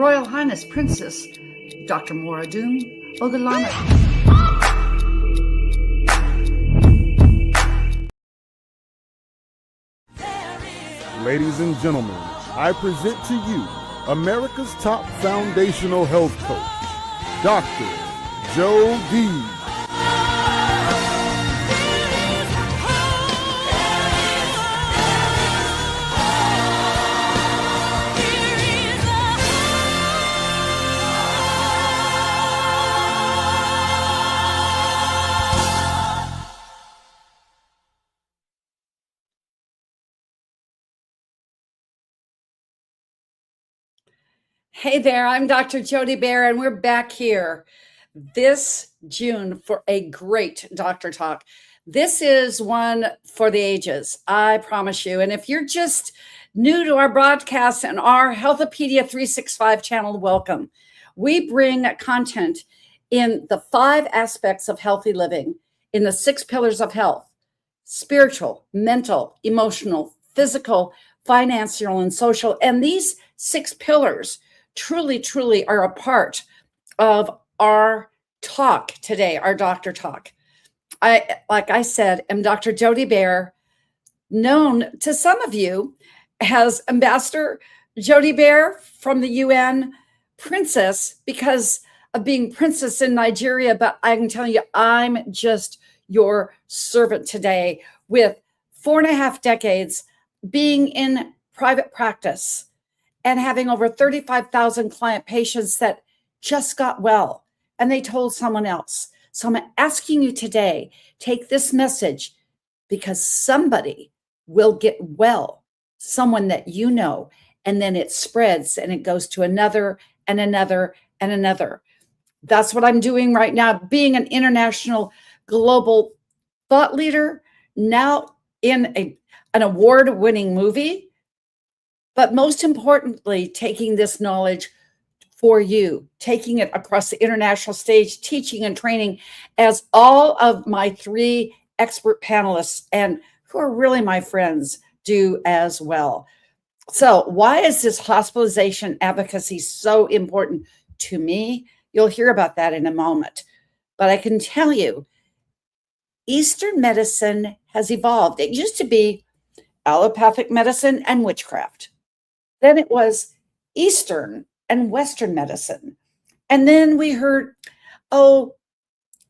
Royal Highness Princess Dr. Moradun Ogalana. Ladies and gentlemen, I present to you America's top foundational health coach, Dr. Joe D. Hey there, I'm Dr. Jody Bear, and we're back here this June for a great doctor talk. This is one for the ages, I promise you. And if you're just new to our broadcast and our Healthopedia 365 channel, welcome. We bring content in the 5 aspects of healthy living, in the 6 pillars of health: spiritual, mental, emotional, physical, financial, and social. And these 6 pillars truly are a part of our talk today, our doctor talk. Like I said, am Dr. Jody Bear, known to some of you as Ambassador Jody Bear from the UN, princess because of being princess in Nigeria. But I can tell you, I'm just your servant today with 4.5 decades being in private practice and having over 35,000 client patients that just got well and they told someone else. So I'm asking you today, take this message because somebody will get well, someone that you know, and then it spreads and it goes to another and another and another. That's what I'm doing right now, being an international global thought leader, now in an award-winning movie. But most importantly, taking this knowledge for you, taking it across the international stage, teaching and training, as all of my 3 expert panelists, and who are really my friends, do as well. So why is this hospitalization advocacy so important to me? You'll hear about that in a moment. But I can tell you, Eastern medicine has evolved. It used to be allopathic medicine and witchcraft. Then it was Eastern and Western medicine. And then we heard,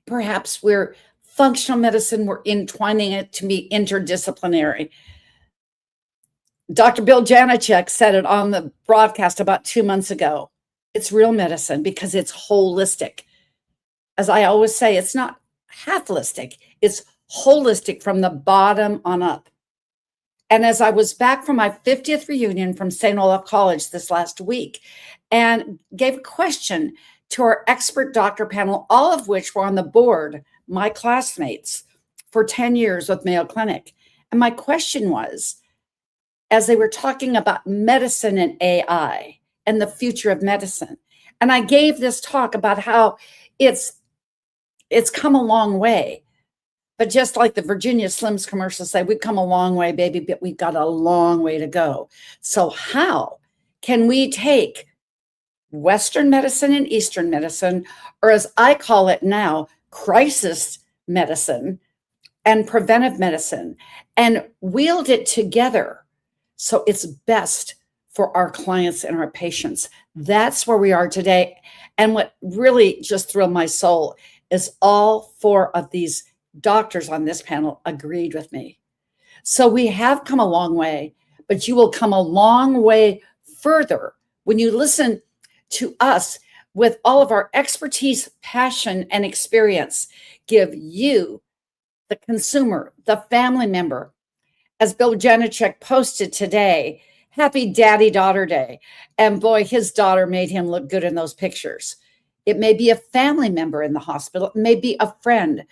perhaps we're functional medicine, we're entwining it to be interdisciplinary. Dr. Bill Janicek said it on the broadcast about 2 months ago. It's real medicine because it's holistic. As I always say, it's not half-listic, it's holistic from the bottom on up. And as I was back from my 50th reunion from St. Olaf College this last week and gave a question to our expert doctor panel, all of which were on the board, my classmates for 10 years with Mayo Clinic. And my question was, as they were talking about medicine and AI and the future of medicine, and I gave this talk about how it's come a long way. But just like the Virginia Slims commercials say, we've come a long way, baby, but we've got a long way to go. So how can we take Western medicine and Eastern medicine, or as I call it now, crisis medicine and preventive medicine, and wield it together so it's best for our clients and our patients? That's where we are today. And what really just thrilled my soul is all 4 of these doctors on this panel agreed with me. So we have come a long way, but you will come a long way further when you listen to us with all of our expertise, passion, and experience, give you, the consumer, the family member, as Bill Janicek posted today, happy Daddy-Daughter Day. And boy, his daughter made him look good in those pictures. It may be a family member in the hospital, it may be a friend,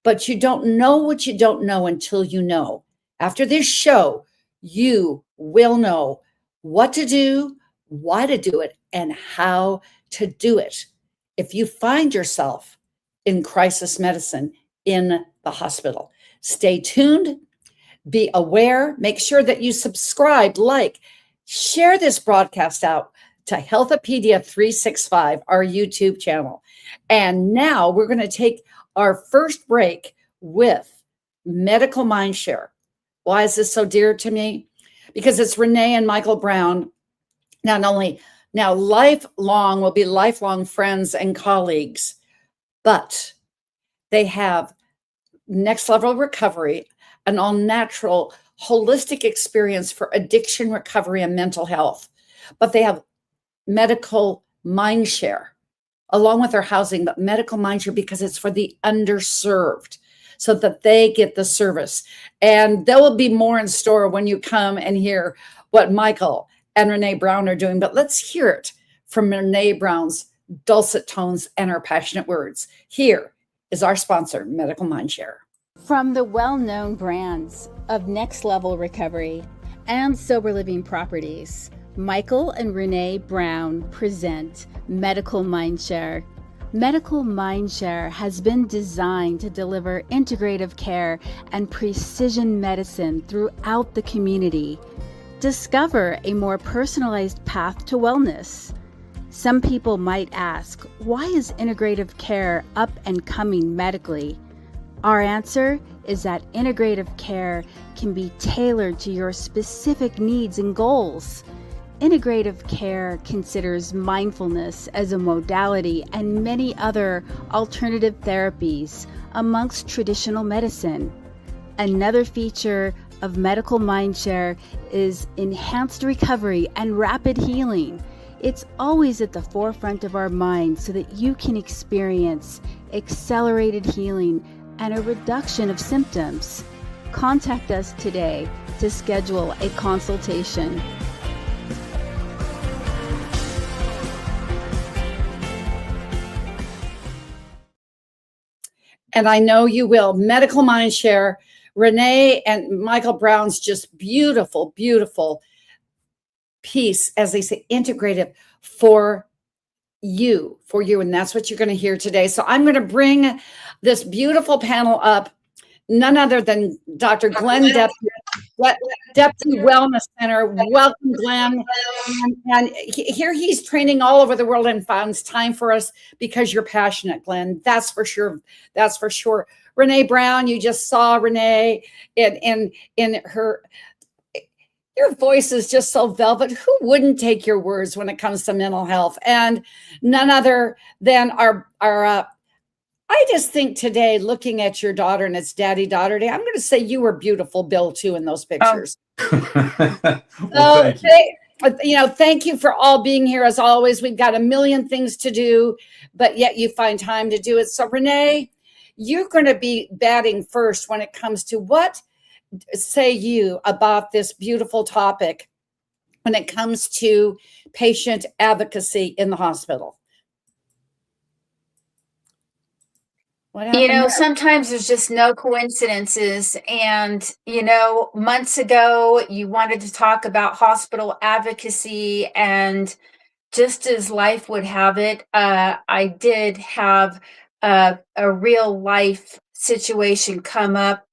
but you don't know what you don't know until you know. After this show, you will know what to do, why to do it, and how to do it if you find yourself in crisis medicine in the hospital. Stay tuned, be aware, make sure that you subscribe, like, share this broadcast out to Healthopedia 365, our YouTube channel. And now we're going to take our first break with Medical Mindshare. Why is this so dear to me? Because it's Renee and Michael Brown, not only now will be lifelong friends and colleagues, but they have next level recovery, an all natural, holistic experience for addiction recovery and mental health. But they have medical mindshare along with their housing, but medical mindshare because it's for the underserved so that they get the service. And there will be more in store when you come and hear what Michael and Renee Brown are doing. But let's hear it from Renee Brown's dulcet tones and her passionate words. Here is our sponsor, Medical Mindshare. From the well-known brands of Next Level Recovery and Sober Living Properties, Michael and Renee Brown present Medical Mindshare. Medical Mindshare has been designed to deliver integrative care and precision medicine throughout the community. Discover a more personalized path to wellness. Some people might ask, why is integrative care up and coming medically? Our answer is that integrative care can be tailored to your specific needs and goals. Integrative care considers mindfulness as a modality and many other alternative therapies amongst traditional medicine. Another feature of Medical Mindshare is enhanced recovery and rapid healing. It's always at the forefront of our mind so that you can experience accelerated healing and a reduction of symptoms. Contact us today to schedule a consultation. And I know you will. Medical Mindshare, Renee and Michael Brown's just beautiful, beautiful piece, as they say, integrative for you. And that's what you're going to hear today. So I'm going to bring this beautiful panel up, none other than Dr. Glenn Deputy Wellness Center. Welcome, Glenn. And here he's training all over the world and finds time for us because you're passionate, Glenn. That's for sure. That's for sure. Renee Brown, you just saw Renee in her. Your voice is just so velvet. Who wouldn't take your words when it comes to mental health? And none other than our I just think today, looking at your daughter, and it's Daddy Daughter Day, I'm going to say you were beautiful, Bill, too, in those pictures. Well, Thank you for all being here. As always, we've got a million things to do, but yet you find time to do it. So, Renee, you're going to be batting first when it comes to what say you about this beautiful topic when it comes to patient advocacy in the hospital. Sometimes there's just no coincidences. And, months ago, you wanted to talk about hospital advocacy. And just as life would have it, I did have a real life situation come up.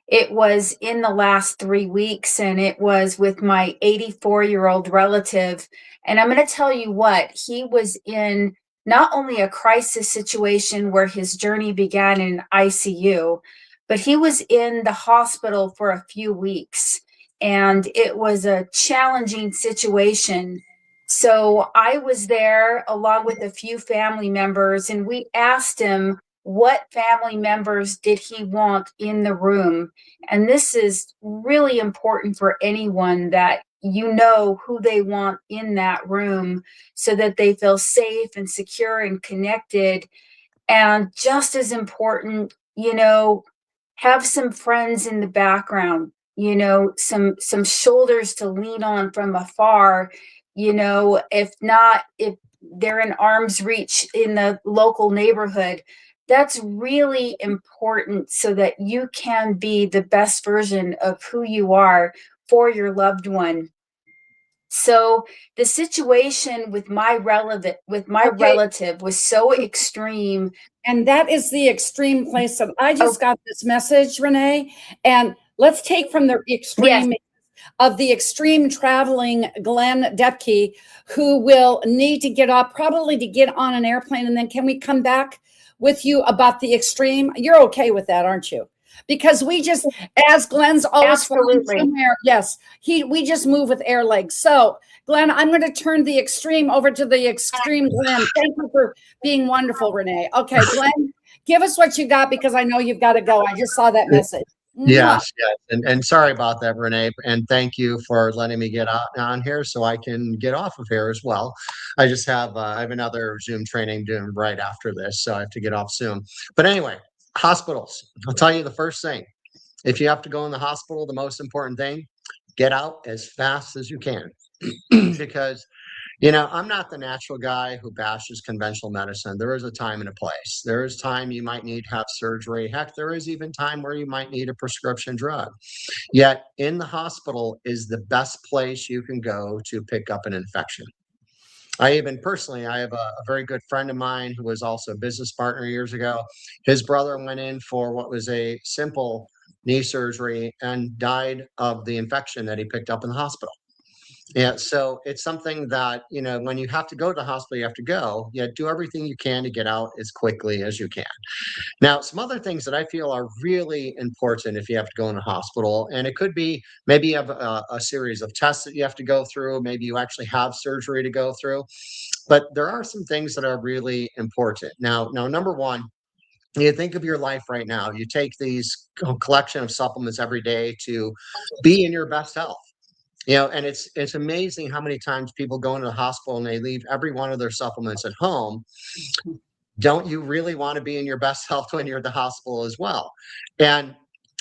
It was in the last 3 weeks, and it was with my 84-year-old relative. And I'm going to tell you what, he was in not only a crisis situation where his journey began in ICU, but he was in the hospital for a few weeks, and it was a challenging situation. So I was there along with a few family members, and we asked him what family members did he want in the room. And this is really important for anyone, that you know who they want in that room so that they feel safe and secure and connected. And just as important, have some friends in the background, some shoulders to lean on from afar, if they're in arm's reach in the local neighborhood. That's really important so that you can be the best version of who you are for your loved one. So the situation with my relative was so extreme. And that is the extreme place that I just got this message, Renee. And let's take from the extreme. Yes. of the extreme traveling Glenn Depke, who will need to get up, probably to get on an airplane. And then can we come back with you about the extreme? You're okay with that, aren't you? Because we just, as Glenn's always flying somewhere, yes, we just move with air legs. So, Glenn, I'm going to turn the extreme over to the extreme Glenn. Thank you for being wonderful, Renee. Okay, Glenn, give us what you got, because I know you've got to go. I just saw that message. Yes, yes. And sorry about that, Renee. And thank you for letting me get on here so I can get off of here as well. I just have I have another Zoom training doing right after this, so I have to get off soon. But anyway, hospitals. I'll tell you the first thing. If you have to go in the hospital, the most important thing, get out as fast as you can. Because I'm not the natural guy who bashes conventional medicine. There is a time and a place. There is time you might need to have surgery. Heck, there is even time where you might need a prescription drug. Yet in the hospital is the best place you can go to pick up an infection. I have a very good friend of mine who was also a business partner years ago. His brother went in for what was a simple knee surgery and died of the infection that he picked up in the hospital. Yeah, so it's something that, when you have to go to the hospital, you have to go. Yeah, do everything you can to get out as quickly as you can. Now, some other things that I feel are really important if you have to go in a hospital, and it could be maybe you have a series of tests that you have to go through, maybe you actually have surgery to go through, but there are some things that are really important. Now, number one, you think of your life right now. You take these collection of supplements every day to be in your best health. And it's amazing how many times people go into the hospital and they leave every one of their supplements at home. Don't you really want to be in your best health when you're at the hospital as well?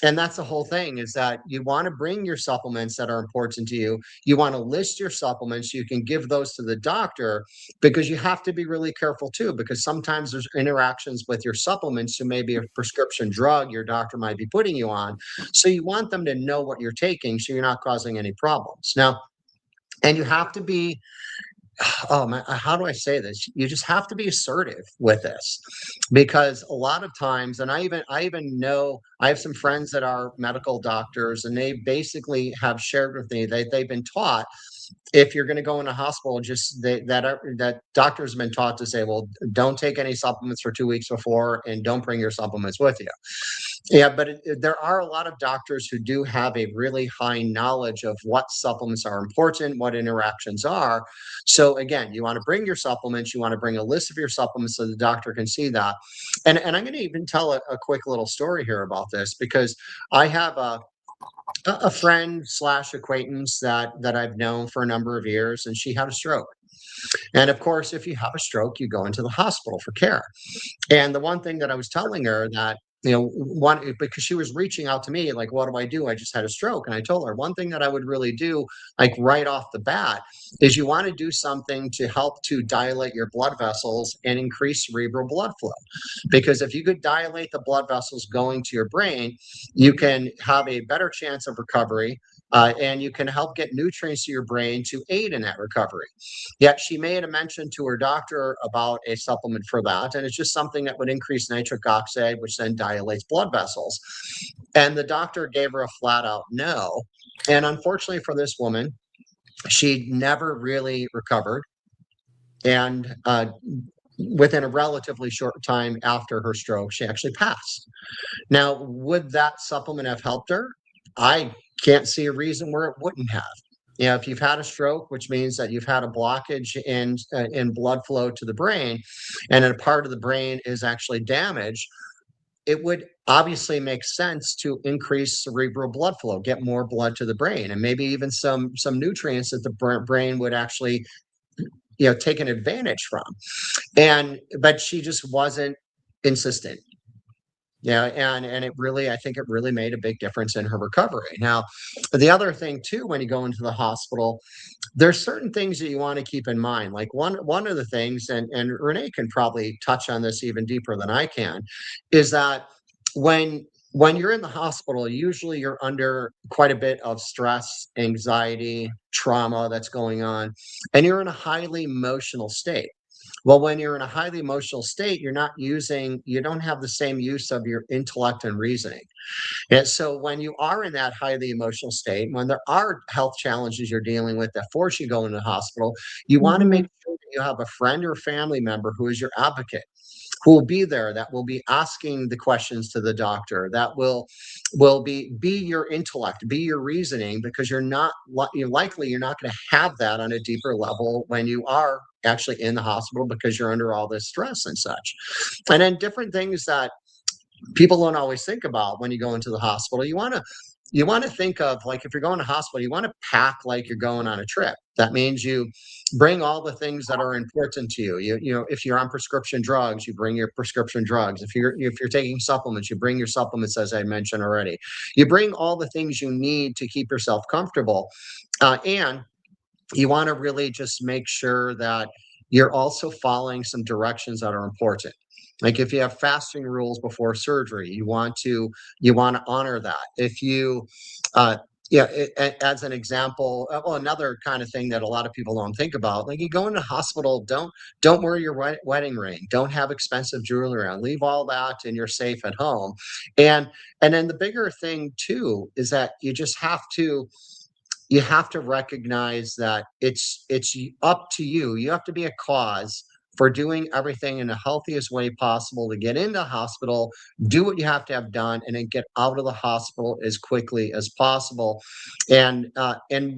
And that's the whole thing, is that you want to bring your supplements that are important to you. You want to list your supplements. You can give those to the doctor, because you have to be really careful too, because sometimes there's interactions with your supplements to maybe a prescription drug your doctor might be putting you on. So you want them to know what you're taking so you're not causing any problems. Now, and you have to be, oh man, how do I say this? You just have to be assertive with this, because a lot of times, and I even know, I have some friends that are medical doctors, and they basically have shared with me that they've been taught, if you're going to go in a hospital, that doctors have been taught to say, well, don't take any supplements for 2 weeks before, and don't bring your supplements with you. Yeah, but there are a lot of doctors who do have a really high knowledge of what supplements are important, what interactions are. So again, you want to bring your supplements, you want to bring a list of your supplements so the doctor can see that. And I'm going to even tell a quick little story here about this, because I have a friend / acquaintance that I've known for a number of years, and she had a stroke. And of course, if you have a stroke, you go into the hospital for care. And the one thing that I was telling her, that, because she was reaching out to me, like, what do I do? I just had a stroke. And I told her, one thing that I would really do, like right off the bat, is you want to do something to help to dilate your blood vessels and increase cerebral blood flow. Because if you could dilate the blood vessels going to your brain, you can have a better chance of recovery. And you can help get nutrients to your brain to aid in that recovery. Yet she made a mention to her doctor about a supplement for that, and it's just something that would increase nitric oxide, which then dilates blood vessels. And the doctor gave her a flat out no. And unfortunately for this woman, she never really recovered. And within a relatively short time after her stroke, she actually passed. Now, would that supplement have helped her? I can't see a reason where it wouldn't have. If you've had a stroke, which means that you've had a blockage in blood flow to the brain, and a part of the brain is actually damaged, it would obviously make sense to increase cerebral blood flow, get more blood to the brain, and maybe even some nutrients that the brain would actually take an advantage from. But she just wasn't insistent. Yeah, and I think it really made a big difference in her recovery. Now, the other thing too, when you go into the hospital, there's certain things that you want to keep in mind. Like one of the things, and Renee can probably touch on this even deeper than I can, is that when you're in the hospital, usually you're under quite a bit of stress, anxiety, trauma that's going on, and you're in a highly emotional state. Well, when you're in a highly emotional state, you don't have the same use of your intellect and reasoning. And so when you are in that highly emotional state, when there are health challenges you're dealing with that force you to go into the hospital, you want to make sure that you have a friend or family member who is your advocate, who will be there, that will be asking the questions to the doctor, that will be your intellect, be your reasoning, because you're likely you're not going to have that on a deeper level when you are actually in the hospital because you're under all this stress and such. And then different things that people don't always think about when you go into the hospital. You want to think of, like, if you're going to hospital, you want to pack like you're going on a trip. That means you bring all the things that are important to you. If you're on prescription drugs, you bring your prescription drugs. If you're taking supplements, you bring your supplements, as I mentioned already. You bring all the things you need to keep yourself comfortable, and you want to really just make sure that you're also following some directions that are important. Like if you have fasting rules before surgery, you want to honor that. If you yeah, as an example, well, another kind of thing that a lot of people don't think about, like you go into hospital, don't wear your wedding ring, don't have expensive jewelry on, leave all that and you're safe at home. And then the bigger thing too is that you have to recognize that it's up to you. You have to be a cause for doing everything in the healthiest way possible to get into hospital, do what you have to have done, and then get out of the hospital as quickly as possible. And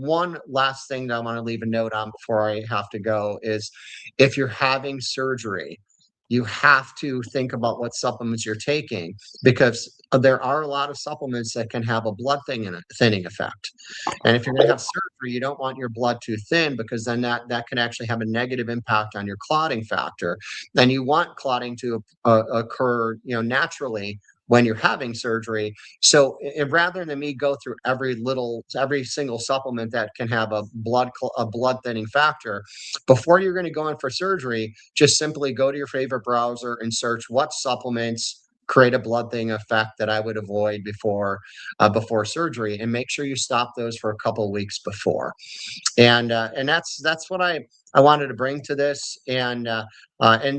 one last thing that I want to leave a note on before I have to go is, if you're having surgery, you have to think about what supplements you're taking, because there are a lot of supplements that can have a blood thinning effect. And if you're going to have surgery, you don't want your blood too thin, because then that can actually have a negative impact on your clotting factor. And you want clotting to occur, naturally when you're having surgery. So rather than me go through every single supplement that can have a blood thinning factor, before you're going to go in for surgery, just simply go to your favorite browser and search what supplements create a blood thinning effect that I would avoid before surgery, and make sure you stop those for a couple of weeks before. And that's what I wanted to bring to this. And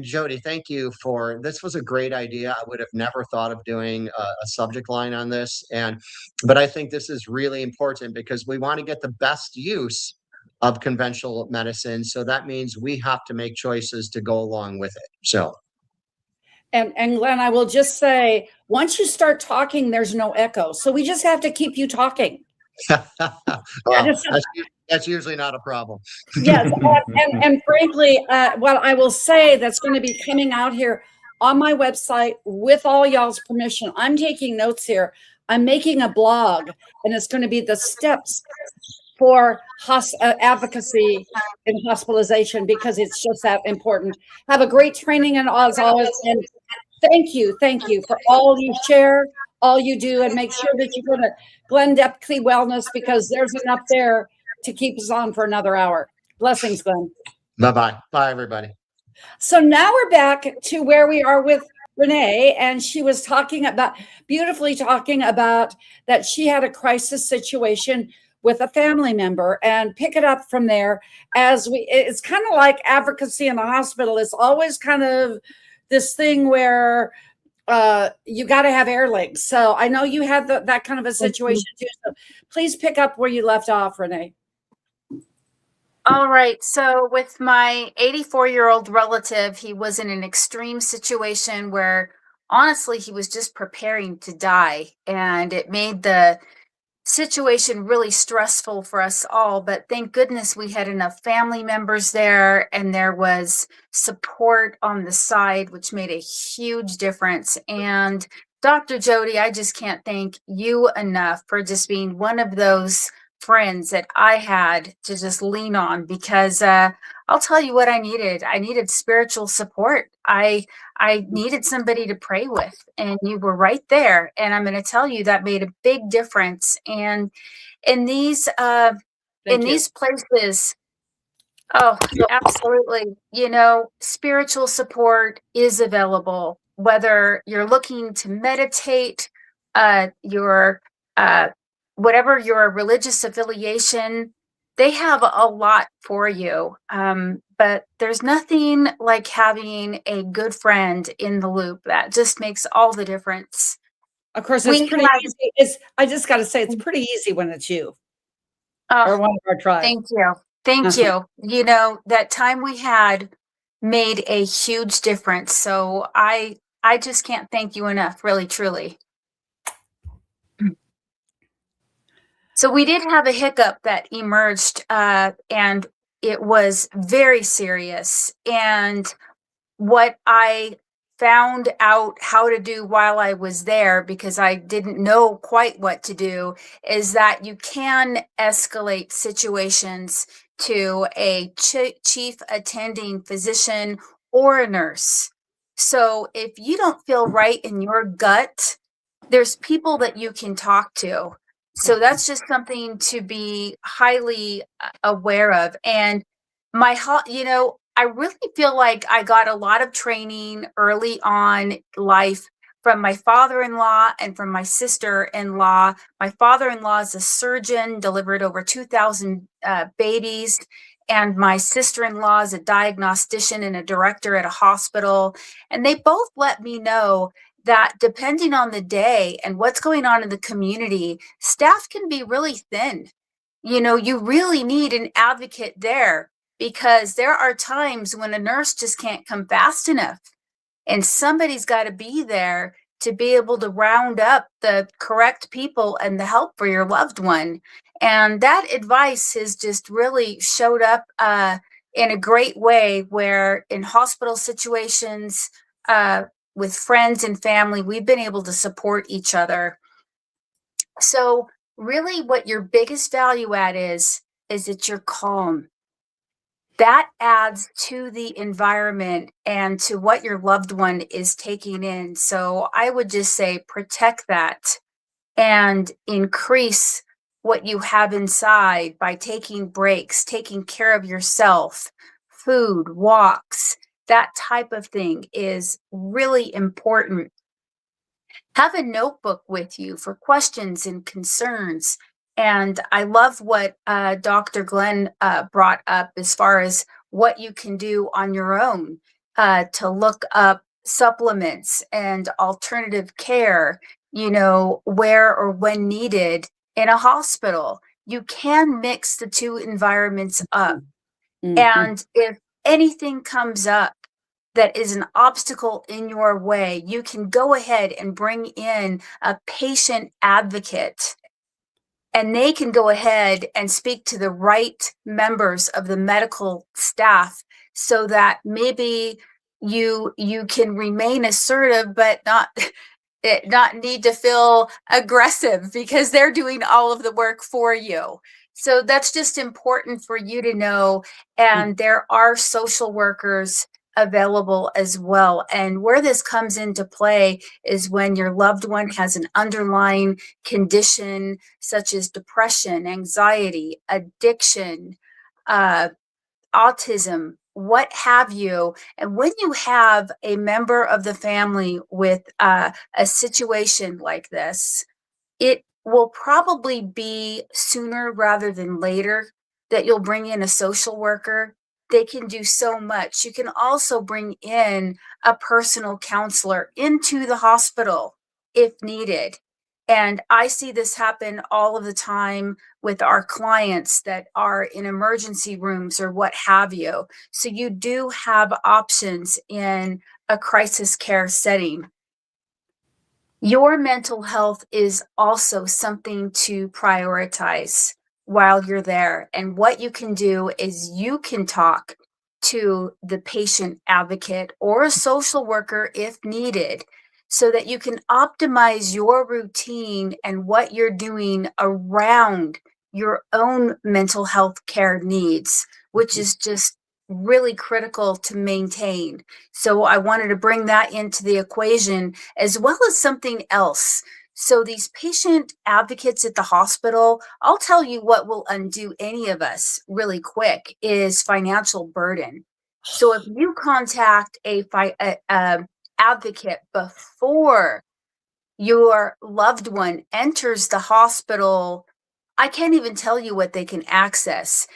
Jody, thank you for this. Was a great idea. I would have never thought of doing a subject line on this, but I think this is really important because we want to get the best use of conventional medicine. So that means we have to make choices to go along with it. So. And Glenn, I will just say, once you start talking, there's no echo. So we just have to keep you talking. Well, that's usually not a problem. Yes. And frankly, what I will say that's going to be coming out here on my website, with all y'all's permission, I'm taking notes here. I'm making a blog, and it's going to be the steps for advocacy and hospitalization, because it's just that important. Have a great training, and as always, and thank you for all you share, all you do, and make sure that you go to Glenn Depke Wellness, because there's enough there to keep us on for another hour. Blessings, Glenn. Bye-bye. Bye, everybody. So now we're back to where we are with Renee, and she was beautifully talking about that she had a crisis situation with a family member, and pick it up from there. It's kind of like advocacy in the hospital. It's always kind of this thing where you got to have air legs. So I know you had that kind of a situation too. So please pick up where you left off, Renee. All right. So with my 84-year-old relative, he was in an extreme situation where honestly, he was just preparing to die. And it made the situation really stressful for us all. But thank goodness we had enough family members there, and there was support on the side, which made a huge difference. And Dr. Jody, I just can't thank you enough for just being one of those friends that I had to just lean on, because I'll tell you what I needed. I needed spiritual support. I needed somebody to pray with, and you were right there. And I'm going to tell you that made a big difference. And in these places, oh, absolutely. Spiritual support is available, whether you're looking to meditate, your whatever your religious affiliation, they have a lot for you. but there's nothing like having a good friend in the loop. That just makes all the difference. Of course, We it's pretty have, easy. I just got to say, it's pretty easy when it's you or oh, one of our tribe. thank you. Thank Uh-huh. you. You know, that time we had made a huge difference. So I just can't thank you enough, really, truly. So we did have a hiccup that emerged, and it was very serious. And what I found out how to do while I was there, because I didn't know quite what to do, is that you can escalate situations to a chief attending physician or a nurse. So if you don't feel right in your gut, there's people that you can talk to. So that's just something to be highly aware of. And I really feel like I got a lot of training early on life from my father-in-law and from my sister-in-law. My father-in-law is a surgeon, delivered over 2,000 babies, and my sister-in-law is a diagnostician and a director at a hospital. And they both let me know that depending on the day and what's going on in the community, staff can be really thin. You really need an advocate there, because there are times when a nurse just can't come fast enough, and somebody's got to be there to be able to round up the correct people and the help for your loved one. And that advice has just really showed up in a great way, where in hospital situations, with friends and family, we've been able to support each other. So really what your biggest value add is that you're calm. That adds to the environment and to what your loved one is taking in. So I would just say protect that and increase what you have inside by taking breaks, taking care of yourself, food, walks, that type of thing is really important. Have a notebook with you for questions and concerns. And I love what Dr. Glenn brought up as far as what you can do on your own to look up supplements and alternative care, where or when needed in a hospital. You can mix the two environments up. Mhm. And if anything comes up that is an obstacle in your way, you can go ahead and bring in a patient advocate, and they can go ahead and speak to the right members of the medical staff, so that maybe you can remain assertive but not need to feel aggressive, because they're doing all of the work for you. So that's just important for you to know. And there are social workers available as well. And where this comes into play is when your loved one has an underlying condition such as depression, anxiety, addiction, uh, autism, what have you. And when you have a member of the family with a situation like this, it will probably be sooner rather than later that you'll bring in a social worker. They can do so much. You can also bring in a personal counselor into the hospital if needed. And I see this happen all of the time with our clients that are in emergency rooms or what have you. So you do have options in a crisis care setting. Your mental health is also something to prioritize while you're there. And what you can do is you can talk to the patient advocate or a social worker if needed, so that you can optimize your routine and what you're doing around your own mental health care needs, which is just really critical to maintain. So I wanted to bring that into the equation, as well as something else. So these patient advocates at the hospital, I'll tell you what will undo any of us really quick is financial burden. So if you contact a advocate before your loved one enters the hospital I can't even tell you what they can access.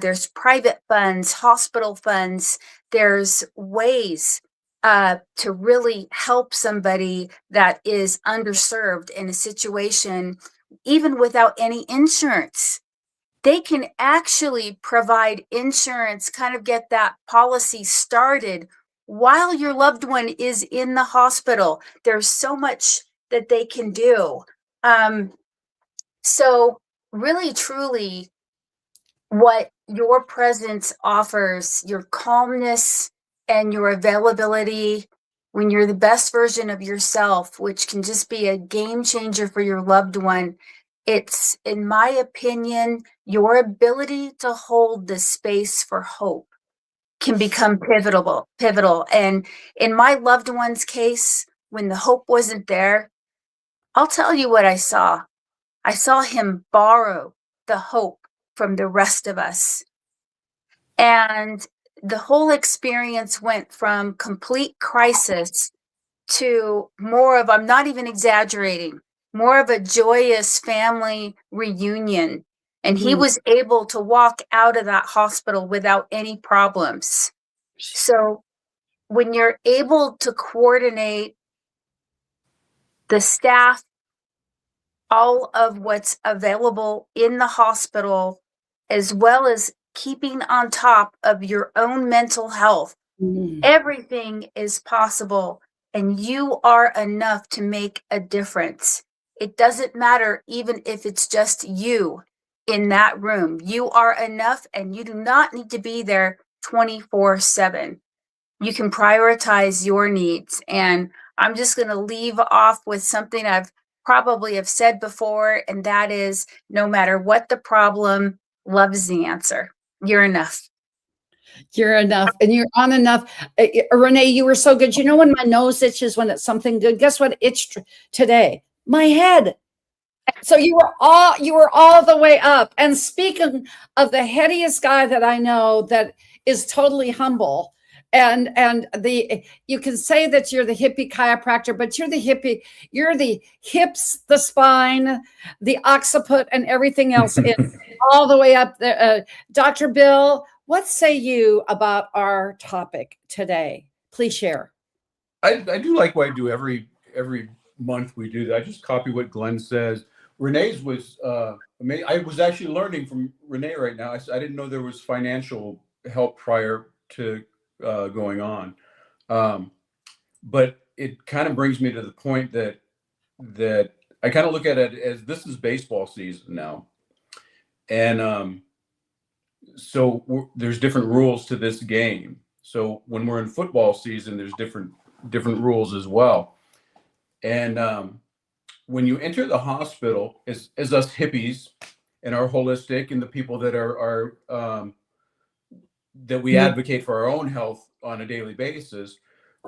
There's private funds, hospital funds. There's ways to really help somebody that is underserved in a situation, even without any insurance. They can actually provide insurance, kind of get that policy started while your loved one is in the hospital. There's so much that they can do. So really, truly, what your presence offers, your calmness and your availability when you're the best version of yourself, which can just be a game changer for your loved one. It's, in my opinion, your ability to hold the space for hope can become pivotal. And in my loved one's case, when the hope wasn't there, I'll tell you what I saw. I saw him borrow the hope from the rest of us. And the whole experience went from complete crisis to more of, I'm not even exaggerating, more of a joyous family reunion. And he was able to walk out of that hospital without any problems. So when you're able to coordinate the staff, all of what's available in the hospital, as well as keeping on top of your own mental health, everything is possible, and you are enough to make a difference. It doesn't matter even if it's just you in that room. You are enough, and you do not need to be there 24/7. You can prioritize your needs. And I'm just going to leave off with something I've probably have said before, and that is, no matter what the problem, love is the answer. You're enough. You're enough, and you're on enough. Renee, you were so good. You know, when my nose itches when it's something good, guess what itched today? My head. So you were all the way up. And speaking of the headiest guy that I know that is totally humble, and you can say that you're the hippie chiropractor, but you're the hips, the spine, the occiput, and everything else in all the way up there. Dr. Bill, what say you about our topic today? Please share. I do like what I do every month. We do that. I just copy what Glenn says. Renee's was amazing. I was actually learning from Renee right now. I didn't know there was financial help prior to going on, but it kind of brings me to the point that I kind of look at it as this is baseball season now, and so there's different rules to this game. So when we're in football season, there's different rules as well. And when you enter the hospital, as us hippies and our holistic and the people that are that we advocate for our own health on a daily basis,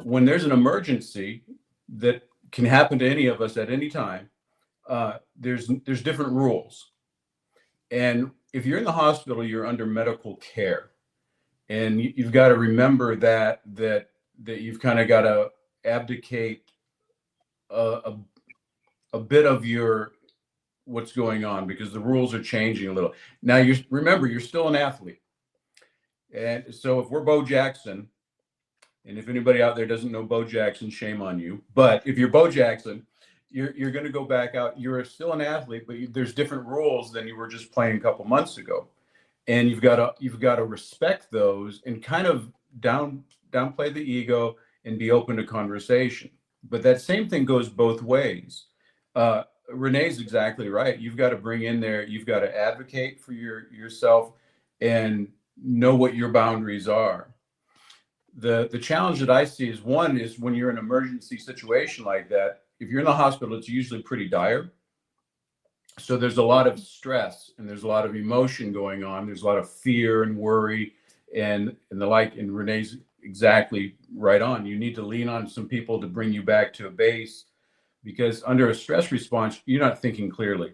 when there's an emergency that can happen to any of us at any time, there's different rules. And if you're in the hospital, you're under medical care, and you've got to remember that you've kind of got to abdicate a bit of your what's going on, because the rules are changing a little. Now you're still an athlete. And so if we're Bo Jackson, and if anybody out there doesn't know Bo Jackson, shame on you. But if you're Bo Jackson, you're going to go back out. You're still an athlete, but there's different rules than you were just playing a couple months ago. And you've got to respect those and kind of downplay the ego and be open to conversation. But that same thing goes both ways. Renee's exactly right. You've got to bring in there. You've got to advocate for yourself and know what your boundaries are. The challenge that I see is when you're in an emergency situation like that. If you're in the hospital, it's usually pretty dire. So there's a lot of stress and there's a lot of emotion going on. There's a lot of fear and worry and the like. And Renee's exactly right on. You need to lean on some people to bring you back to a base, because under a stress response, you're not thinking clearly.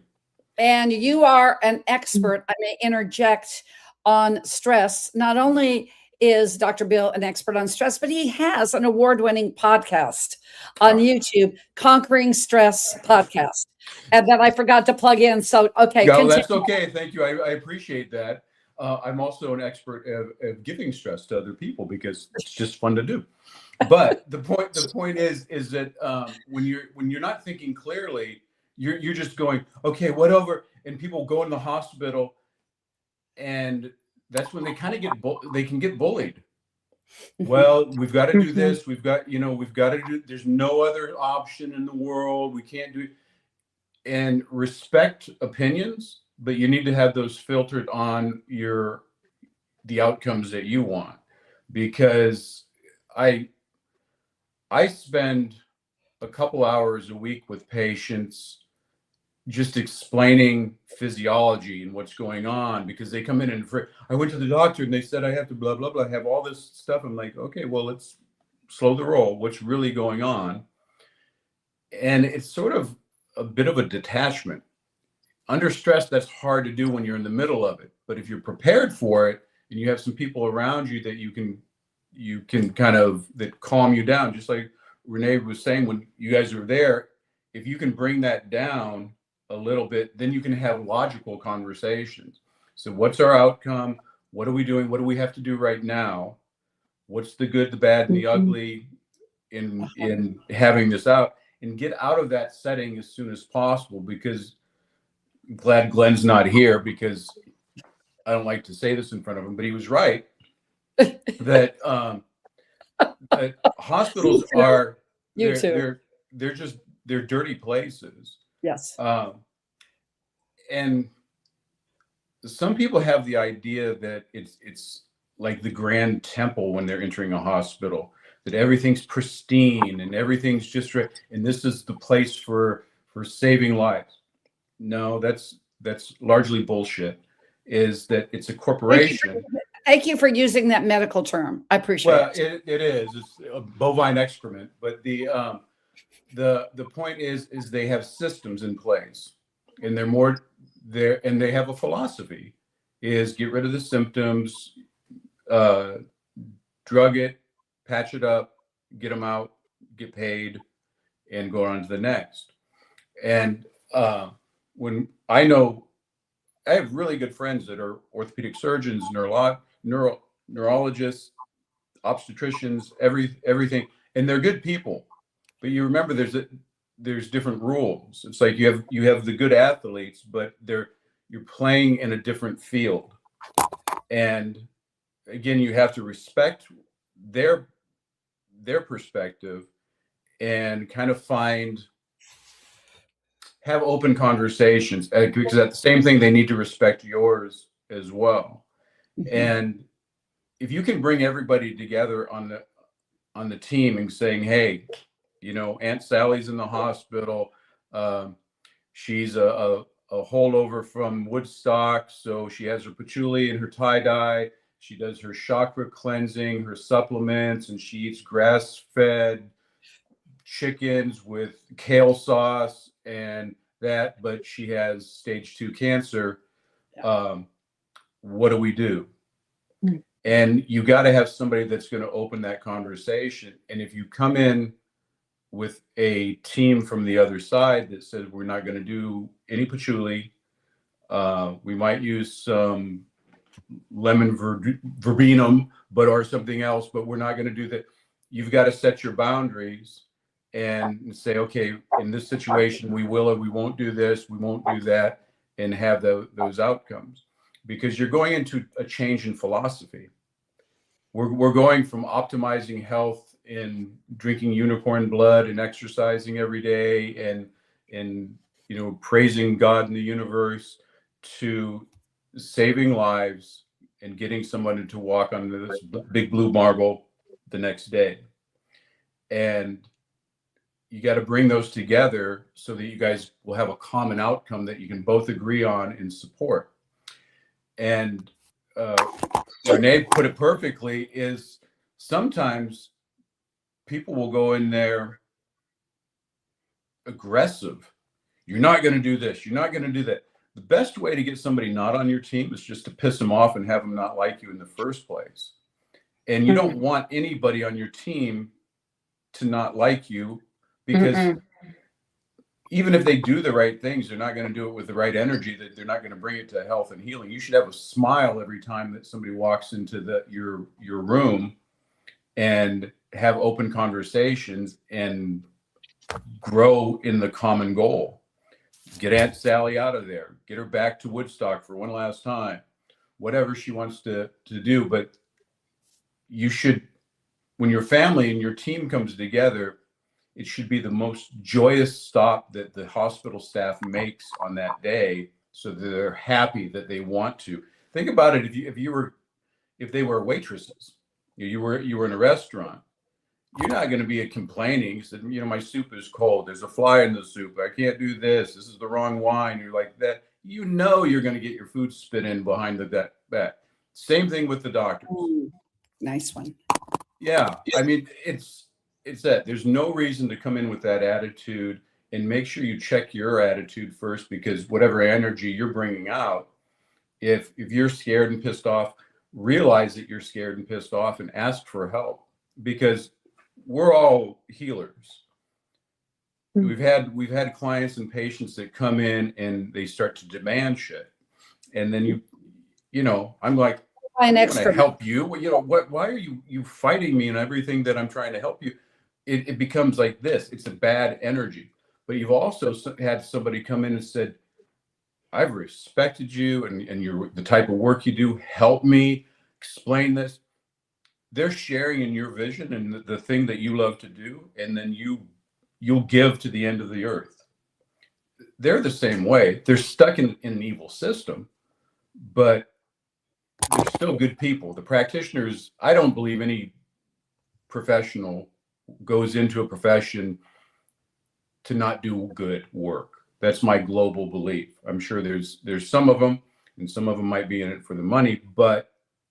And you are an expert, I may interject, on stress, not only is Dr. Bill, an expert on stress, but he has an award-winning podcast on YouTube, Conquering Stress Podcast, and that I forgot to plug in. So, okay, Yeah, continue. that's okay. Thank you. I appreciate that. I'm also an expert of giving stress to other people because it's just fun to do. But the point is that when you're not thinking clearly, you're just going, okay, whatever. And people go in the hospital, and that's when they kind of they can get bullied. Well, we've got to do this. We've got to do. There's no other option in the world. We can't do. And respect opinions, but you need to have those filtered on the outcomes that you want, because I spend a couple hours a week with patients just explaining physiology and what's going on, because they come in and I went to the doctor and they said I have to blah blah blah, have all this stuff. I'm like, okay, well, let's slow the roll. What's really going on? And it's sort of a bit of a detachment. Under stress, that's hard to do when you're in the middle of it. But if you're prepared for it and you have some people around you that you can kind of that calm you down, just like Renee was saying when you guys are there, if you can bring that down a little bit, then you can have logical conversations. So what's our outcome? What are we doing? What do we have to do right now? What's the good, the bad, and the ugly in having this out, and get out of that setting as soon as possible? Because glad Glenn's not here, because I don't like to say this in front of him, but he was right that that hospitals are they're dirty places. Yes. And some people have the idea that it's like the grand temple when they're entering a hospital, that everything's pristine and everything's just right, and this is the place for saving lives. No, that's largely bullshit. Is that it's a corporation. Thank you for using that medical term. I appreciate it. It is. It's a bovine excrement, but the point is they have systems in place, and they're more there, and they have a philosophy: is get rid of the symptoms, drug it, patch it up, get them out, get paid, and go on to the next. And when I have really good friends that are orthopedic surgeons, neurologists, obstetricians, everything, and they're good people. But you remember there's different rules. It's like you have the good athletes, but you're playing in a different field. And again, you have to respect their perspective and kind of have open conversations, because at the same thing, they need to respect yours as well. Mm-hmm. And if you can bring everybody together on the team and saying, hey, Aunt Sally's in the hospital. She's a holdover from Woodstock, so she has her patchouli and her tie-dye. She does her chakra cleansing, her supplements, and she eats grass-fed chickens with kale sauce and that, but she has stage 2 cancer. What do we do? Mm. And you got to have somebody that's going to open that conversation. And if you come in with a team from the other side that says we're not going to do any patchouli, we might use some lemon verbena, or something else, but we're not going to do that. You've got to set your boundaries and say, okay, in this situation, we will or we won't do this, we won't do that, and have those outcomes. Because you're going into a change in philosophy. We're going from optimizing health in drinking unicorn blood and exercising every day and praising God in the universe, to saving lives and getting someone to walk on this big blue marble the next day. And you got to bring those together so that you guys will have a common outcome that you can both agree on and support. And Renee put it perfectly, is sometimes people will go in there aggressive. You're not going to do this. You're not going to do that. The best way to get somebody not on your team is just to piss them off and have them not like you in the first place. And you don't want anybody on your team to not like you, because even if they do the right things, they're not going to do it with the right energy, that they're not going to bring it to health and healing. You should have a smile every time that somebody walks into your room, and have open conversations and grow in the common goal. Get Aunt Sally out of there, get her back to Woodstock for one last time, whatever she wants to do. But you should, when your family and your team comes together, it should be the most joyous stop that the hospital staff makes on that day, so that they're happy, that they want to. Think about it. If they were waitresses, you were in a restaurant, you're not going to be complaining. You said, my soup is cold. There's a fly in the soup. I can't do this. This is the wrong wine. You're like that. You're going to get your food spit in behind the back. Same thing with the doctors. Nice one. Yeah. I mean, it's that there's no reason to come in with that attitude, and make sure you check your attitude first, because whatever energy you're bringing out, if you're scared and pissed off, realize that you're scared and pissed off and ask for help, because we're all healers. We've had clients and patients that come in and they start to demand shit, and then I'm like, I'm going to help you. Why are you fighting me and everything that I'm trying to help you? It becomes like this. It's a bad energy. But you've also had somebody come in and said, I've respected you and the type of work you do. Help me explain this. They're sharing in your vision and the thing that you love to do, and then you'll give to the end of the earth. They're the same way. They're stuck in an evil system, but they're still good people. The practitioners, I don't believe any professional goes into a profession to not do good work. That's my global belief. I'm sure there's some of them, and some of them might be in it for the money, but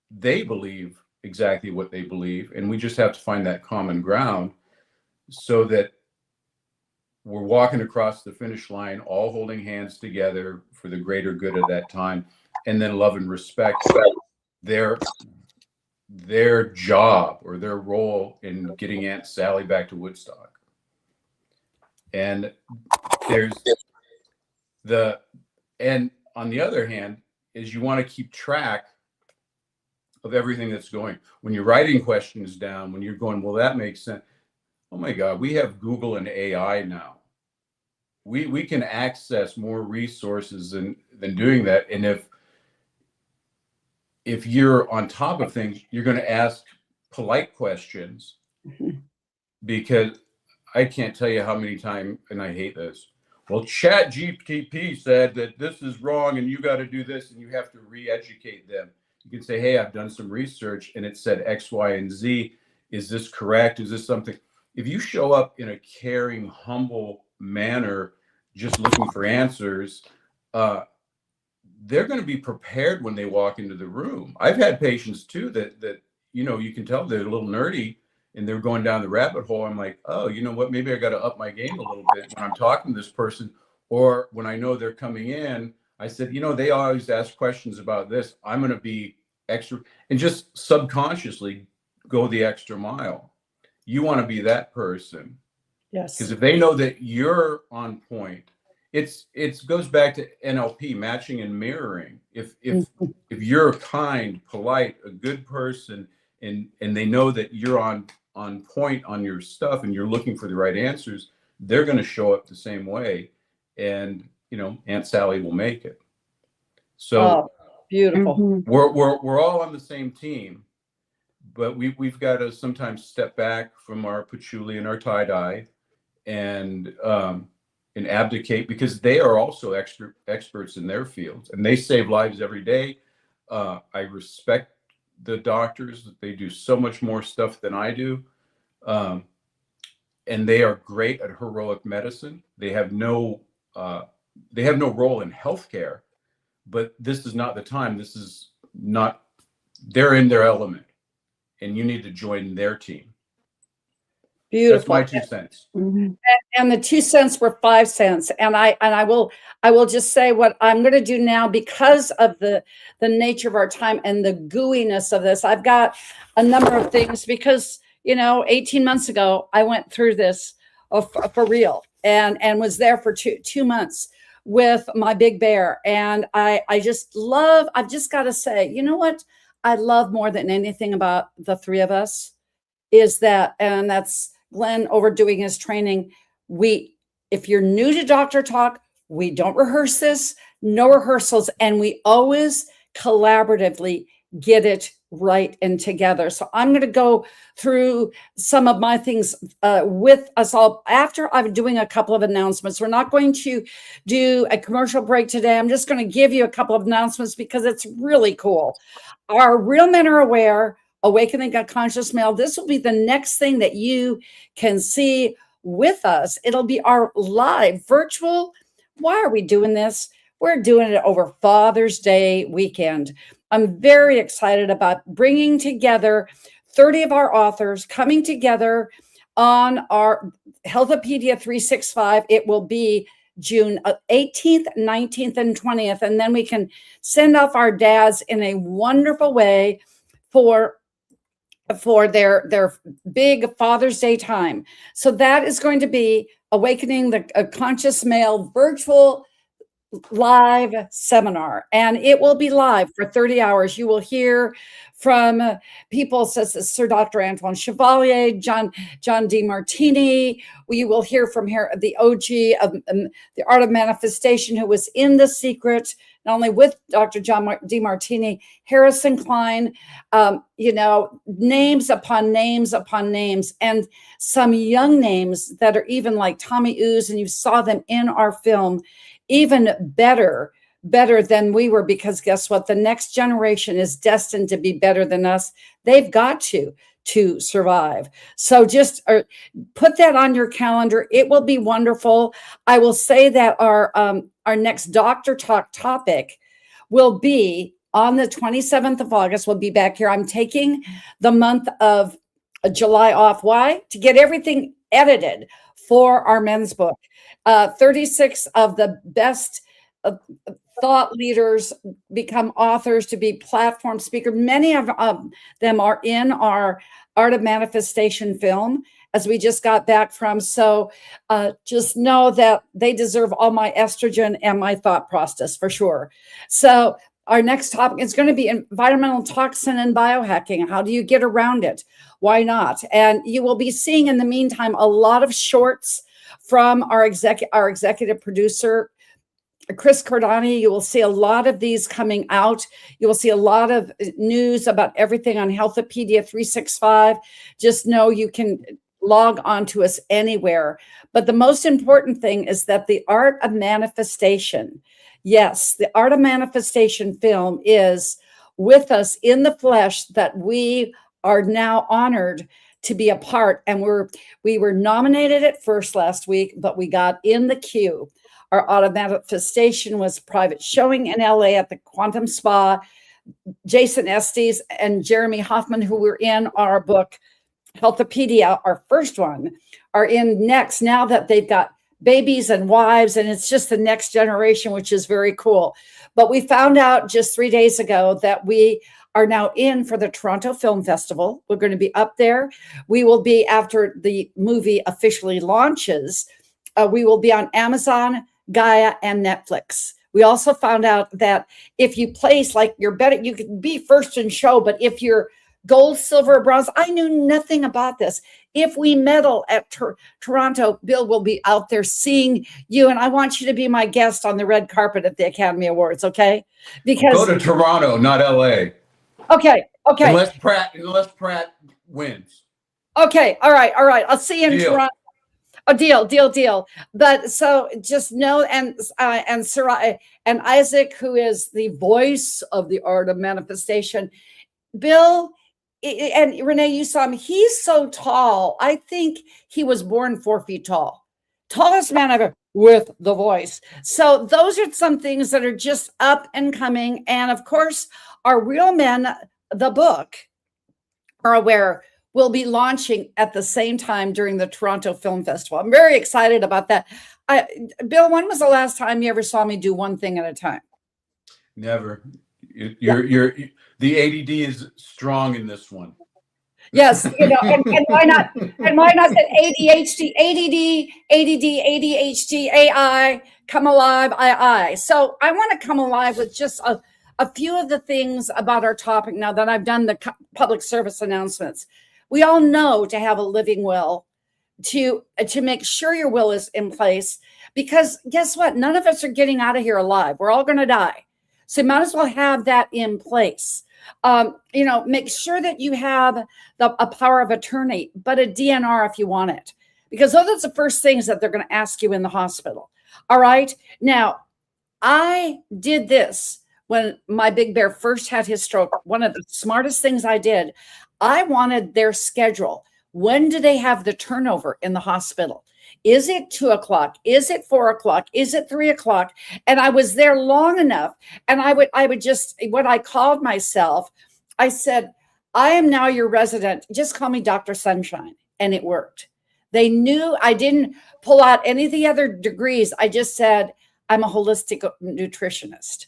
they believe exactly what they believe, and we just have to find that common ground, so that we're walking across the finish line, all holding hands together for the greater good at that time, and then love and respect their job or their role in getting Aunt Sally back to Woodstock. And and on the other hand, is you want to keep track of everything that's going. When you're writing questions down, when you're going, well, that makes sense. Oh my God, we have Google and AI now. We can access more resources than doing that. And if you're on top of things, you're going to ask polite questions, because I can't tell you how many times, and I hate this. Well, Chat GPT said that this is wrong and you got to do this, and you have to re-educate them. You can say, hey, I've done some research and it said X, Y, and Z. Is this correct? Is this something? If you show up in a caring, humble manner, just looking for answers, they're going to be prepared when they walk into the room. I've had patients too that you can tell they're a little nerdy and they're going down the rabbit hole. I'm like, oh, you know what? Maybe I got to up my game a little bit when I'm talking to this person, or when I know they're coming in. I said, they always ask questions about this. I'm going to be extra, and just subconsciously go the extra mile. You want to be that person. Yes. Because if they know that you're on point, it goes back to NLP, matching and mirroring. If you're kind, polite, a good person, and they know that you're on point on your stuff and you're looking for the right answers, they're going to show up the same way, and Aunt Sally will make it. So beautiful. We're all on the same team, but we've got to sometimes step back from our patchouli and our tie-dye and abdicate, because they are also experts in their fields and they save lives every day. I respect the doctors, that they do so much more stuff than I do. And they are great at heroic medicine. They have no role in healthcare, but this is not the time. This is not, they're in their element, and you need to join their team. That's my Beautiful. 2 cents. And the 2 cents were 5 cents. And I will just say what I'm going to do now because of the nature of our time and the gooiness of this. I've got a number of things because 18 months ago I went through this for real and was there for 2 months with my big bear. And I've just got to say, you know what I love more than anything about the three of us is that, and that's Glenn overdoing his training. If you're new to Doctor Talk, we don't rehearse this, no rehearsals, and we always collaboratively get it right and together. So I'm going to go through some of my things with us all after I'm doing a couple of announcements. We're not going to do a commercial break today. I'm just going to give you a couple of announcements because it's really cool. Our Real Men Are Aware Awakening a Conscious Male. This will be the next thing that you can see with us. It'll be our live virtual. Why are we doing this? We're doing it over Father's Day weekend. I'm very excited about bringing together 30 of our authors coming together on our Healthopedia 365. It will be June 18th, 19th, and 20th. And then we can send off our dads in a wonderful way for their big Father's Day time. So that is going to be Awakening the Conscious Male virtual live seminar, and it will be live for 30 hours. You will hear from people such as Sir Dr. Antoine Chevalier, John DeMartini. We will hear from the OG of the Art of Manifestation, who was in The Secret, not only with Dr. John DeMartini, Harrison Klein, names upon names upon names, and some young names that are even like Tommy Ooze, and you saw them in our film, even better than we were, because guess what? The next generation is destined to be better than us. They've got to survive. So just put that on your calendar. It will be wonderful. I will say that our next Doctor Talk topic will be on the 27th of August. We'll be back here. I'm taking the month of July off. Why? To get everything edited for our men's book. 36 of the best thought leaders become authors to be platform speakers. Many of them are in our Art of Manifestation film, as we just got back from. So just know that they deserve all my estrogen and my thought process for sure. So our next topic is going to be environmental toxin and biohacking. How do you get around it? Why not? And you will be seeing in the meantime a lot of shorts from our executive producer, Chris Cordani. You will see a lot of these coming out. You will see a lot of news about everything on Healthopedia 365. Just know you can log on to us anywhere. But the most important thing is that the Art of Manifestation, yes, the Art of Manifestation film is with us in the flesh, that we are now honored to be a part. And we were nominated at first last week, but we got in the queue. Our Art of Manifestation was private showing in LA at the Quantum Spa. Jason Estes and Jeremy Hoffman, who were in our book, Healthopedia, our first one, are in next, now that they've got babies and wives, and it's just the next generation, which is very cool. But we found out just 3 days ago that we are now in for the Toronto Film Festival. We're going to be up there. We will be, after the movie officially launches, we will be on Amazon, Gaia, and Netflix. We also found out that if you place, like, you're better, you could be first in show, but if you're gold, silver, bronze, I knew nothing about this. If we medal at Toronto, Bill will be out there seeing you, and I want you to be my guest on the red carpet at the Academy Awards, okay? Because go to Toronto, not LA. Okay. Unless Pratt wins. Okay. All right. I'll see you in Toronto. A deal. But so just know, and Sarai and Isaac, who is the voice of the Art of Manifestation, Bill and Renee, you saw him. He's so tall. I think he was born 4 feet tall. Tallest man ever with the voice. So those are some things that are just up and coming. And of course, our Real Men, the book, are aware will be launching at the same time during the Toronto Film Festival. I'm very excited about that. Bill, when was the last time you ever saw me do one thing at a time? Never. You're the ADD is strong in this one. Yes, and why not? And why not that ADHD, ADHD, AI, come alive, I. So I want to come alive with just a few of the things about our topic now that I've done the public service announcements. We all know to have a living will, to make sure your will is in place, because guess what? None of us are getting out of here alive. We're all going to die. So you might as well have that in place. Make sure that you have a power of attorney, but a DNR if you want it, because those are the first things that they're going to ask you in the hospital. All right. Now, I did this when my big bear first had his stroke. One of the smartest things I did, I wanted their schedule. When do they have the turnover in the hospital? Is it 2 o'clock? Is it 4 o'clock? Is it 3 o'clock? And I was there long enough. And I would just, what I called myself, I said, I am now your resident. Just call me Dr. Sunshine. And it worked. They knew I didn't pull out any of the other degrees. I just said, I'm a holistic nutritionist.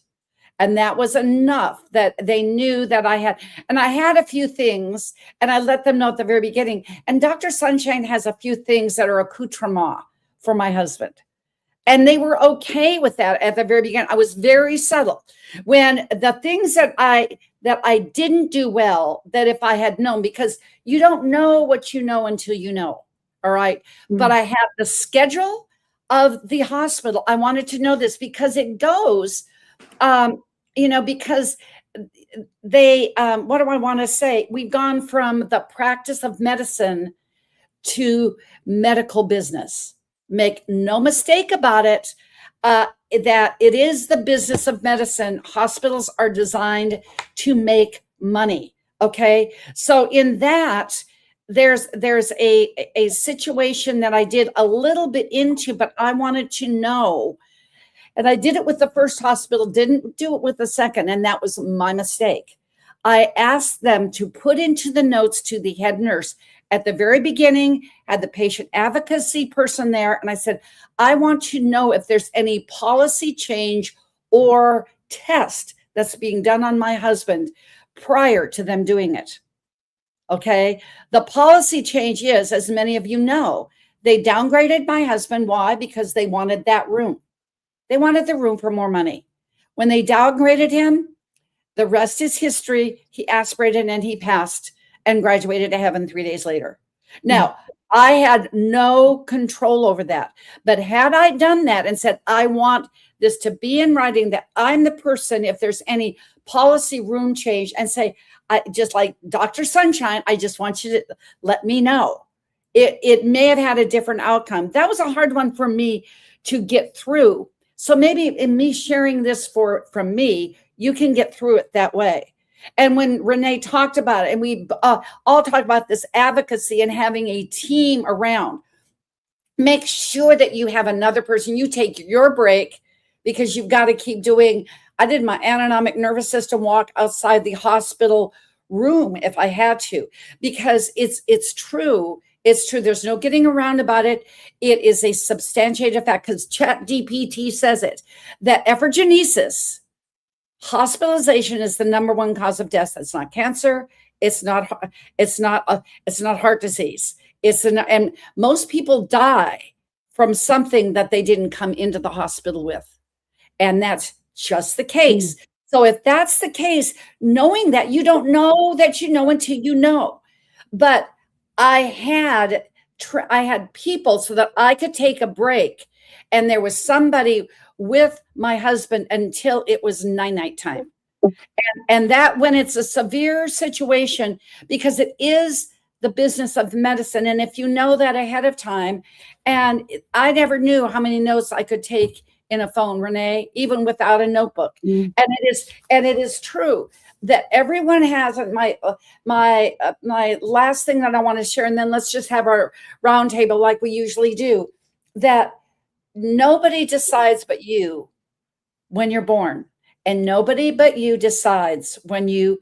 And that was enough that they knew that I had. And I had a few things, and I let them know at the very beginning. And Dr. Sunshine has a few things that are accoutrement for my husband. And they were okay with that at the very beginning. I was very subtle. When the things that I didn't do well, that if I had known, because you don't know what you know until you know. All right. Mm-hmm. But I have the schedule of the hospital. I wanted to know this because it goes, because they, what do I want to say? We've gone from the practice of medicine to medical business. Make no mistake about it, that it is the business of medicine. Hospitals are designed to make money. Okay. So in that, there's a situation that I did a little bit into, but I wanted to know. And I did it with the first hospital, didn't do it with the second. And that was my mistake. I asked them to put into the notes to the head nurse at the very beginning, had the patient advocacy person there. And I said, I want to know if there's any policy change or test that's being done on my husband prior to them doing it. Okay. The policy change is, as many of you know, they downgraded my husband. Why? Because they wanted that room. They wanted the room for more money. When they downgraded him, the rest is history. He aspirated and he passed and graduated to heaven 3 days later. Now, I had no control over that. But had I done that and said, I want this to be in writing, that I'm the person, if there's any policy room change, and say, I just like Dr. Sunshine, I just want you to let me know. It may have had a different outcome. That was a hard one for me to get through. So maybe in me sharing this from me, you can get through it that way. And when Renee talked about it, and we all talked about this advocacy and having a team around, make sure that you have another person. You take your break, because you've got to keep doing. I did my autonomic nervous system walk outside the hospital room if I had to, because it's true. It's true. There's no getting around about it. It is a substantiated fact, because ChatGPT says it, that epigenesis, hospitalization, is the number one cause of death. It's not cancer. It's not heart disease. And most people die from something that they didn't come into the hospital with. And that's just the case. So if that's the case, knowing that, you don't know that you know until you know. But I had people so that I could take a break, and there was somebody with my husband until it was night time. And that, when it's a severe situation, because it is the business of medicine. And if you know that ahead of time, and I never knew how many notes I could take in a phone, Renee, even without a notebook. And it is true that everyone has. My last thing that I want to share, and then let's just have our roundtable like we usually do, that nobody decides but you when you're born, and nobody but you decides when you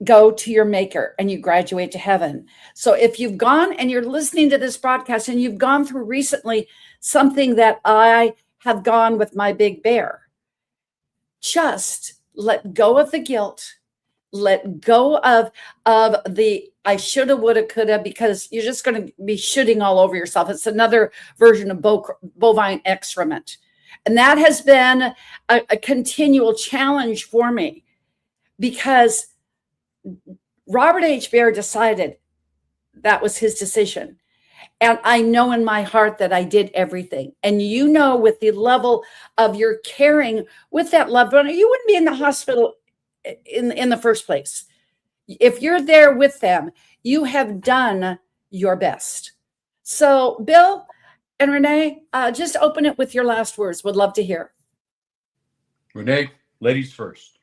go to your maker and you graduate to heaven. So if you've gone and you're listening to this broadcast and you've gone through recently something that I have gone with my big bear, just let go of the guilt, let go of the I shoulda, woulda, coulda, because you're just going to be shooting all over yourself. It's another version of bovine excrement. And that has been a continual challenge for me, because Robert H. Bear decided that was his decision. And I know in my heart that I did everything. And you know, with the level of your caring with that loved one, you wouldn't be in the hospital in the first place. If you're there with them, you have done your best. So, Bill and Renee, just open it with your last words. Would love to hear. Renee, ladies first.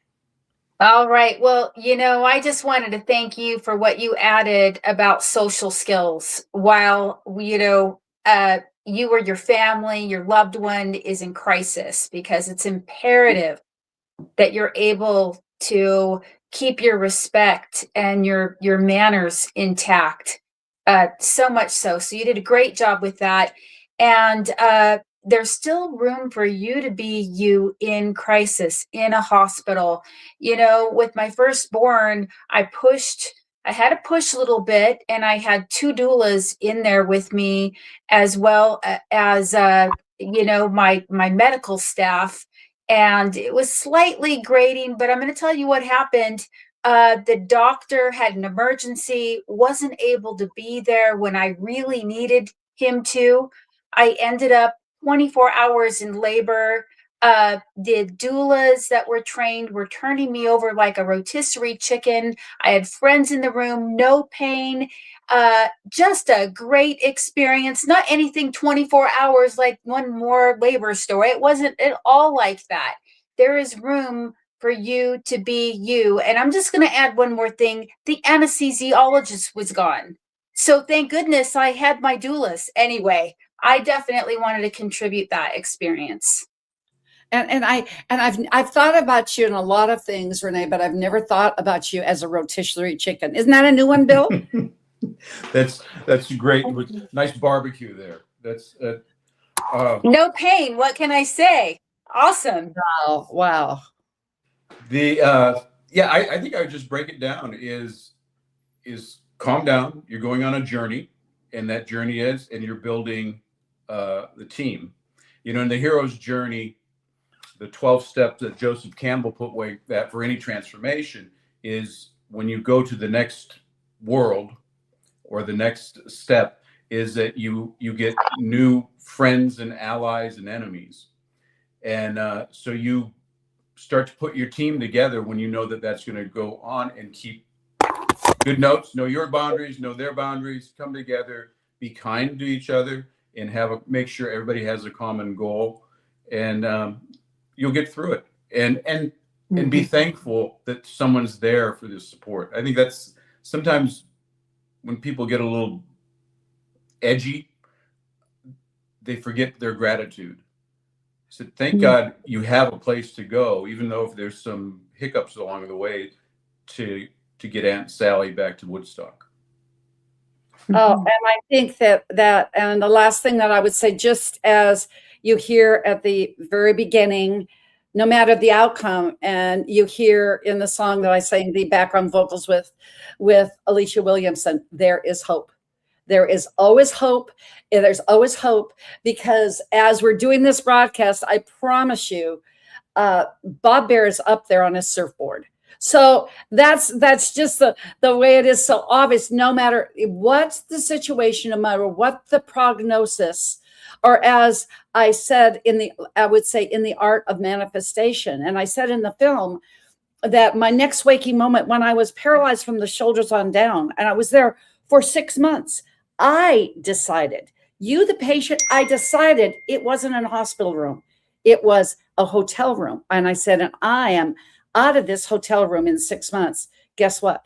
All right. Well, I just wanted to thank you for what you added about social skills. While, you or your family, your loved one is in crisis, because it's imperative that you're able to keep your respect and your manners intact. So much so. So you did a great job with that. And there's still room for you to be you in crisis, in a hospital. With my firstborn, I had to push a little bit, and I had 2 doulas in there with me, as well as my medical staff. And it was slightly grating, but I'm going to tell you what happened. The doctor had an emergency, wasn't able to be there when I really needed him to. I ended up 24 hours in labor. The doulas that were trained were turning me over like a rotisserie chicken. I had friends in the room, no pain. Just a great experience. Not anything 24 hours like one more labor story. It wasn't at all like that. There is room for you to be you. And I'm just going to add one more thing. The anesthesiologist was gone. So thank goodness I had my doulas. Anyway, I definitely wanted to contribute that experience. And I've thought about you in a lot of things, Renee, but I've never thought about you as a rotisserie chicken. Isn't that a new one, Bill? That's great. Nice barbecue there. That's no pain. What can I say? Awesome. Wow. I think I would just break it down is calm down. You're going on a journey, and that journey is, and you're building the team. In the hero's journey, the 12 steps that Joseph Campbell put away that for any transformation is when you go to the next world or the next step is that you get new friends and allies and enemies. And so you start to put your team together when you know that that's going to go on, and keep good notes, know your boundaries, know their boundaries, come together, be kind to each other, and make sure everybody has a common goal. And you'll get through it, and be thankful that someone's there for this support. I think that's sometimes when people get a little edgy, they forget their gratitude. So thank God you have a place to go, even though if there's some hiccups along the way, to get Aunt Sally back to Woodstock. Oh, and I think that and the last thing that I would say, just as you hear at the very beginning, no matter the outcome, and you hear in the song that I sang the background vocals with Alicia Williamson, there is hope. There is always hope. There's always hope, because as we're doing this broadcast, I promise you, Bob Bear is up there on his surfboard. So that's just the way it is. So obvious, no matter what the situation, no matter what the prognosis, or as I said I would say in the art of manifestation. And I said in the film that my next waking moment, when I was paralyzed from the shoulders on down, and I was there for 6 months, I decided, you, the patient, I decided it wasn't in a hospital room. It was a hotel room. And I said, and I am out of this hotel room in 6 months. Guess what?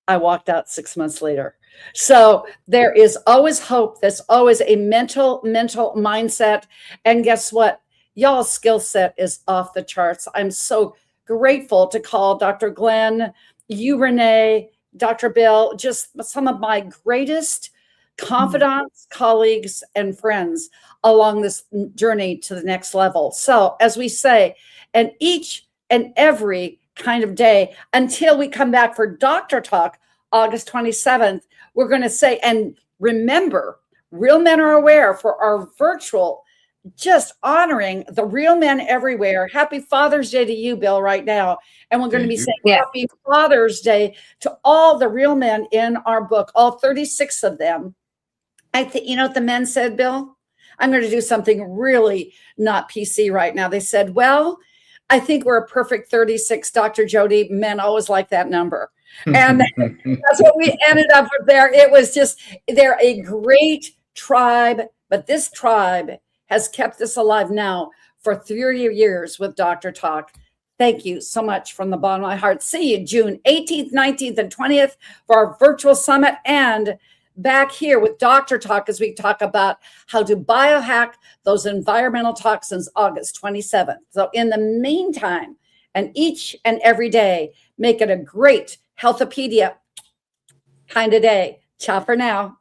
I walked out 6 months later. So there is always hope. There's always a mental mindset. And guess what? Y'all's skill set is off the charts. I'm so grateful to call Dr. Glenn you, Renee, Dr. Bill, just some of my greatest confidants, colleagues, and friends along this journey to the next level. So, as we say, and each and every kind of day until we come back for Doctor Talk, August 27th, we're going to say, and remember, Real Men Are Aware for our virtual, just honoring the real men everywhere. Happy Father's Day to you, Bill, right now. And we're going to be saying Happy Father's Day to all the real men in our book, all 36 of them. I think, you know what the men said, Bill? I'm going to do something really not PC right now. They said, well, I think we're a perfect 36, Dr. Jody. Men always like that number. And that's what we ended up with there. It was just, they're a great tribe, but this tribe has kept us alive now for 3 years with Dr. Talk. Thank you so much from the bottom of my heart. See you June 18th, 19th, and 20th for our virtual summit, and back here with Dr. Talk as we talk about how to biohack those environmental toxins August 27th. So in the meantime, and each and every day, make it a great Healthopedia kind of day. Ciao for now.